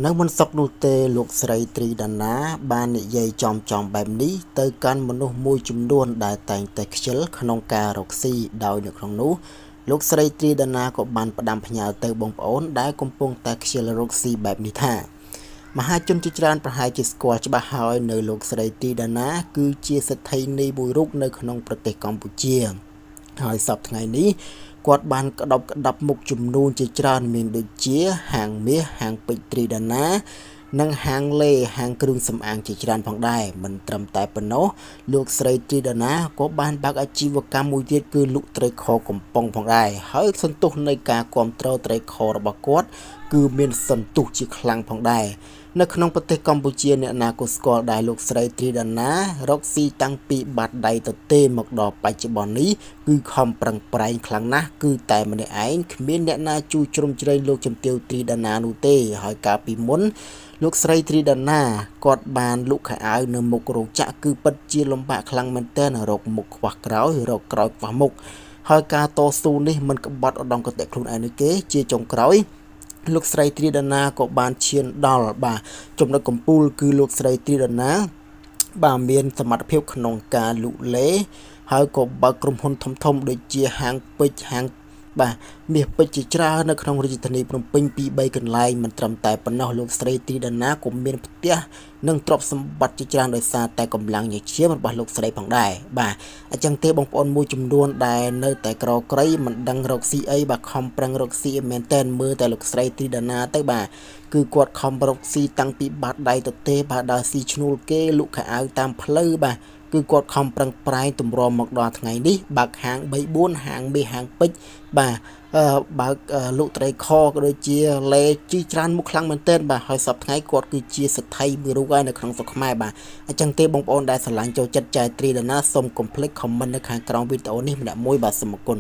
នៅមិនសុខនោះទេលោកស្រីត្រីដាណាបាននិយាយចំបែបនេះទៅកាន់មនុស្សមួយចំនួនដែលតែងតែខ្ជិលក្នុងការរកស៊ីដោយនៅក្នុងនោះលោកស្រីត្រីដាណាក៏បានផ្ដាំផ្ញើទៅបងប្អូនដែលកំពុងតែខ្ជិលរកស៊ីបែបនេះថាមហាជនជាច្រើនប្រហែលជាស្គាល់ច្បាស់ហើយនៅលោកស្រីត្រីដាណាគឺជាសេដ្ឋីនីមួយរូបនៅក្នុងប្រទេសកម្ពុជាហើយសប្តាហ៍ថ្ងៃនេះគាត់បានក្តាប់មុខចំនួនជាច្រើនមានដូចជាហាងមាសហាងពេជ្រត្រីដាណានិងហាងលេហាងគ្រឿងសម្អាងជាច្រើនផងដែរមិនត្រឹមតែប៉ុណ្ណោះលោកស្រីត្រីដាណាក៏បានបើកអាជីវកម្មមួយទៀតគឺលក់ត្រីខកំប៉ុងផងដែរហើយសន្ទុះនៃការគ្រប់គ្រងត្រីខរបស់គាត់គឺមានសន្ទុះជាខ្លាំងផងដែរនៅក្នុងប្រទេសកម្ពុជាអ្នកណាក៏ស្គាល់ដែរលោកស្រីត្រីដាណារកស៊ីតាំងពីបាត់ដៃទៅទេមកដល់បច្ចុប្បន្ននេះគឺខំប្រឹងប្រែងខ្លាំងណាស់គឺតែម្នាក់ឯងគ្មានអ្នកណាជួយជ្រោមជ្រែងលោកជំទាវត្រីដាណានោះទេហើយកាលពីមុនលោកស្រីត្រីដាណាគាត់បានលក់ខោអាវនៅមុខរោងចក្រគឺពិតជាលំបាកខ្លាំងមែនទែនរកមុខខ្វះក្រោយរកក្រោយខ្វះមុខហើយការតស៊ូនេះមិនក្បត់ឧត្តមកតេខ្លួនឯងនេះទេជាចុងក្រោយលោកស្រីត្រីដាណាក៏បានឈានដល់ចំណុចកំពូលគឺលោកស្រីត្រីដាណាមានសមត្ថភាពក្នុងការលក់លេហើយក៏បើកក្រុមហ៊ុនធំៗដូចជាហាងពេជ្រហាងមាសពេជ្រជាច្រើននៅក្នុងរាជធានីភ្នំពេញពី3កន្លែងមិនត្រឹមតែប៉ុណ្ណោះលោកស្រីត្រីដាណាក៏មានផ្ទះនិងទ្រព្យសម្បត្តិជាច្រើនដោយសារតែកម្លាំងញើសឈាមរបស់លោកស្រីផងដែរអញ្ចឹងទេបងប្អូនមួយចំនួនដែលនៅតែក្រក្រៃមិនដឹងរកស៊ីអីខំប្រឹងរកស៊ីមែនតែនមើលតែលោកស្រីត្រីដាណាទៅគឺគាត់ខំរកស៊ីតាំងពីបាតដៃទៅទេដើរស៊ីឈ្នួលគេលក់ខោអាវតាមផ្លូវគឺគាត់ខំប្រឹងប្រែងទម្រាំមកដល់ថ្ងៃនេះបើកហាង3 4ហាងមាសហាងពេជ្របើកលក់ត្រីខក៏ដូចជាលេជីច្រើនមុខខ្លាំងមែនទែនហើយសប្តាហ៍ថ្ងៃគាត់គឺជាសេដ្ឋីមួយរូបហើយនៅក្នុងស្រុកខ្មែរអញ្ចឹងទេបងប្អូនដែលស្រឡាញ់ចូលចិត្តចែកត្រីដាណាសូមកុំភ្លេចខមមិននៅខាងក្រោមវីដេអូនេះម្នាក់មួយសូមអរគុណ